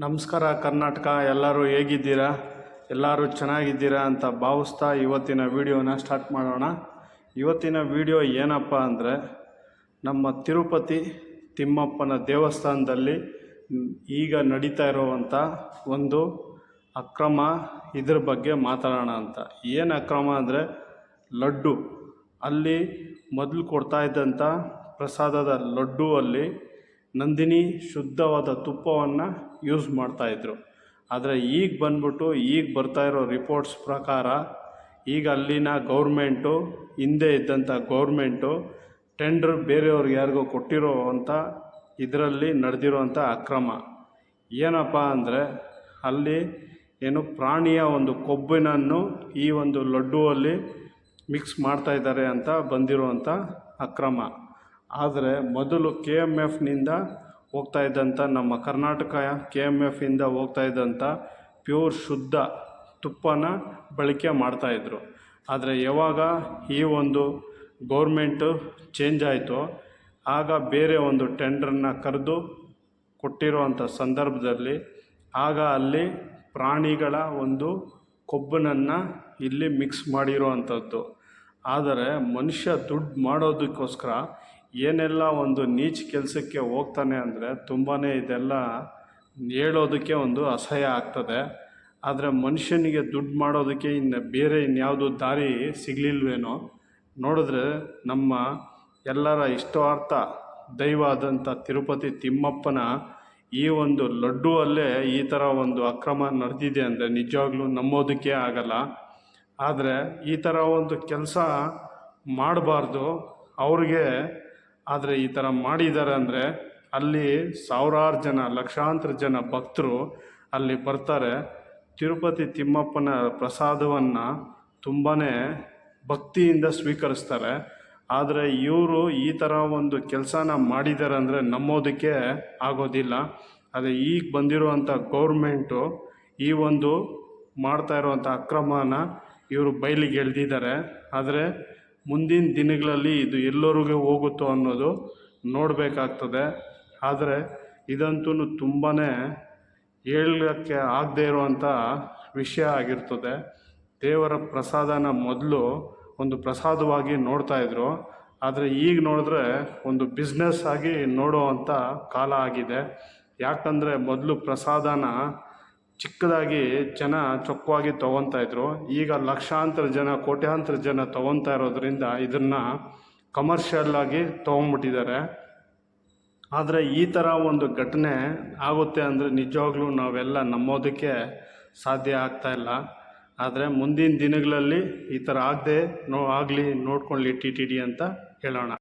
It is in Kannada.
ನಮಸ್ಕಾರ ಕರ್ನಾಟಕ. ಎಲ್ಲರೂ ಹೇಗಿದ್ದೀರಾ? ಎಲ್ಲರೂ ಚೆನ್ನಾಗಿದ್ದೀರಾ ಅಂತ ಭಾವಿಸ್ತಾ ಇವತ್ತಿನ ವಿಡಿಯೋನ ಸ್ಟಾರ್ಟ್ ಮಾಡೋಣ. ಇವತ್ತಿನ ವಿಡಿಯೋ ಏನಪ್ಪ ಅಂದರೆ, ನಮ್ಮ ತಿರುಪತಿ ತಿಮ್ಮಪ್ಪನ ದೇವಸ್ಥಾನದಲ್ಲಿ ಈಗ ನಡೀತಾ ಇರುವಂಥ ಒಂದು ಅಕ್ರಮ, ಇದ್ರ ಬಗ್ಗೆ ಮಾತಾಡೋಣ ಅಂತ. ಏನು ಅಕ್ರಮ ಅಂದರೆ, ಲಡ್ಡು ಅಲ್ಲಿ ಮೊದಲು ಕೊಡ್ತಾ ಇದ್ದಂಥ ಪ್ರಸಾದದ ಲಡ್ಡು ಅಲ್ಲಿ ನಂದಿನಿ ಶುದ್ಧವಾದ ತುಪ್ಪವನ್ನು ಯೂಸ್ ಮಾಡ್ತಾಯಿದ್ರು. ಆದರೆ ಈಗ ಬಂದ್ಬಿಟ್ಟು ಬರ್ತಾ ಇರೋ ರಿಪೋರ್ಟ್ಸ್ ಪ್ರಕಾರ ಈಗ ಅಲ್ಲಿನ ಗೌರ್ಮೆಂಟು, ಹಿಂದೆ ಇದ್ದಂಥ ಗೌರ್ಮೆಂಟು ಟೆಂಡ್ರ್ ಬೇರೆಯವ್ರಿಗೆ ಯಾರಿಗೋ ಕೊಟ್ಟಿರೋ ಅಂಥ ಇದರಲ್ಲಿ ನಡೆದಿರೋವಂಥ ಅಕ್ರಮ ಏನಪ್ಪ ಅಂದರೆ, ಅಲ್ಲಿ ಏನು ಪ್ರಾಣಿಯ ಒಂದು ಕೊಬ್ಬಿನನ್ನು ಈ ಒಂದು ಲಡ್ಡುವಲ್ಲಿ ಮಿಕ್ಸ್ ಮಾಡ್ತಾಯಿದ್ದಾರೆ ಅಂತ ಬಂದಿರುವಂಥ ಅಕ್ರಮ. ಆದರೆ ಮೊದಲು KMFನಿಂದ ಹೋಗ್ತಾ ಇದ್ದಂಥ, ನಮ್ಮ ಕರ್ನಾಟಕ KMFಯಿಂದ ಹೋಗ್ತಾ ಇದ್ದಂಥ ಪ್ಯೂರ್ ಶುದ್ಧ ತುಪ್ಪನ ಬಳಕೆ ಮಾಡ್ತಾಯಿದ್ರು. ಆದರೆ ಯಾವಾಗ ಈ ಒಂದು ಗೌರ್ಮೆಂಟು ಚೇಂಜ್ ಆಯಿತು, ಆಗ ಬೇರೆ ಒಂದು ಟೆಂಡ್ರನ್ನ ಕರೆದು ಕೊಟ್ಟಿರೋವಂಥ ಸಂದರ್ಭದಲ್ಲಿ ಆಗ ಅಲ್ಲಿ ಪ್ರಾಣಿಗಳ ಒಂದು ಕೊಬ್ಬನನ್ನು ಇಲ್ಲಿ ಮಿಕ್ಸ್ ಮಾಡಿರೋವಂಥದ್ದು. ಆದರೆ ಮನುಷ್ಯ ದುಡ್ಡು ಮಾಡೋದಕ್ಕೋಸ್ಕರ ಏನೆಲ್ಲ ಒಂದು ನೀಚ ಕೆಲಸಕ್ಕೆ ಹೋಗ್ತಾನೆ ಅಂದರೆ ತುಂಬಾ ಇದೆಲ್ಲ ಹೇಳೋದಕ್ಕೆ ಒಂದು ಅಸಹ್ಯ ಆಗ್ತದೆ. ಆದರೆ ಮನುಷ್ಯನಿಗೆ ದುಡ್ಡು ಮಾಡೋದಕ್ಕೆ ಬೇರೆ ಇನ್ಯಾವುದು ದಾರಿ ಸಿಗಲಿಲ್ವೇನೋ. ನೋಡಿದ್ರೆ ನಮ್ಮ ಎಲ್ಲರ ಇಷ್ಟಾರ್ಥ ದೈವ ಆದಂಥ ತಿರುಪತಿ ತಿಮ್ಮಪ್ಪನ ಈ ಒಂದು ಲಡ್ಡುವಲ್ಲೇ ಈ ಥರ ಒಂದು ಅಕ್ರಮ ನಡೆದಿದೆ ಅಂದರೆ ನಿಜವಾಗ್ಲೂ ನಂಬೋದಕ್ಕೆ ಆಗಲ್ಲ. ಆದರೆ ಈ ಥರ ಒಂದು ಕೆಲಸ ಮಾಡಬಾರ್ದು ಅವ್ರಿಗೆ. ಆದರೆ ಈ ಥರ ಮಾಡಿದ್ದಾರೆ ಅಂದರೆ ಅಲ್ಲಿ ಸಾವಿರಾರು ಜನ, ಲಕ್ಷಾಂತರ ಜನ ಭಕ್ತರು ಅಲ್ಲಿ ಬರ್ತಾರೆ. ತಿರುಪತಿ ತಿಮ್ಮಪ್ಪನ ಪ್ರಸಾದವನ್ನು ತುಂಬಾ ಭಕ್ತಿಯಿಂದ ಸ್ವೀಕರಿಸ್ತಾರೆ. ಆದರೆ ಇವರು ಈ ಥರ ಒಂದು ಕೆಲಸನ ಮಾಡಿದ್ದಾರೆ ಅಂದರೆ ನಂಬೋದಕ್ಕೆ ಆಗೋದಿಲ್ಲ. ಆದರೆ ಈಗ ಬಂದಿರುವಂಥ ಗೌರ್ಮೆಂಟು ಈ ಒಂದು ಮಾಡ್ತಾ ಇರುವಂಥ ಅಕ್ರಮನ ಇವರು ಬಯಲಿಗೆ ಎಳೆದಿದ್ದಾರೆ. ಆದರೆ ಮುಂದಿನ ದಿನಗಳಲ್ಲಿ ಇದು ಎಲ್ಲರಿಗೂ ಹೋಗುತ್ತೋ ಅನ್ನೋದು ನೋಡಬೇಕಾಗ್ತದೆ. ಆದರೆ ಇದಂತೂ ತುಂಬಾ ಹೇಳೋಕ್ಕೆ ಆಗದೇ ಇರುವಂಥ ವಿಷಯ ಆಗಿರ್ತದೆ. ದೇವರ ಪ್ರಸಾದನ ಮೊದಲು ಒಂದು ಪ್ರಸಾದವಾಗಿ ನೋಡ್ತಾಯಿದ್ರು. ಆದರೆ ಈಗ ನೋಡಿದ್ರೆ ಒಂದು ಬಿಸ್ನೆಸ್ ಆಗಿ ನೋಡುವಂಥ ಕಾಲ ಆಗಿದೆ. ಯಾಕಂದರೆ ಮೊದಲು ಪ್ರಸಾದನ ಚಿಕ್ಕದಾಗಿ ಜನ ಚೊಕ್ಕವಾಗಿ ತೊಗೊತಾಯಿದ್ರು. ಈಗ ಲಕ್ಷಾಂತರ ಜನ, ಕೋಟ್ಯಾಂತರ ಜನ ತೊಗೊತಾ ಇರೋದ್ರಿಂದ ಇದನ್ನು ಕಮರ್ಷಿಯಲ್ಲಾಗಿ ತೊಗೊಂಬಿಟ್ಟಿದ್ದಾರೆ. ಆದರೆ ಈ ಥರ ಒಂದು ಘಟನೆ ಆಗುತ್ತೆ ಅಂದರೆ ನಿಜವಾಗ್ಲೂ ನಾವೆಲ್ಲ ನಂಬೋದಕ್ಕೆ ಸಾಧ್ಯ ಆಗ್ತಾಯಿಲ್ಲ. ಆದರೆ ಮುಂದಿನ ದಿನಗಳಲ್ಲಿ ಈ ಥರ ಆಗಲಿ ನೋಡ್ಕೊಳ್ಳಿ TTD ಅಂತ ಹೇಳೋಣ.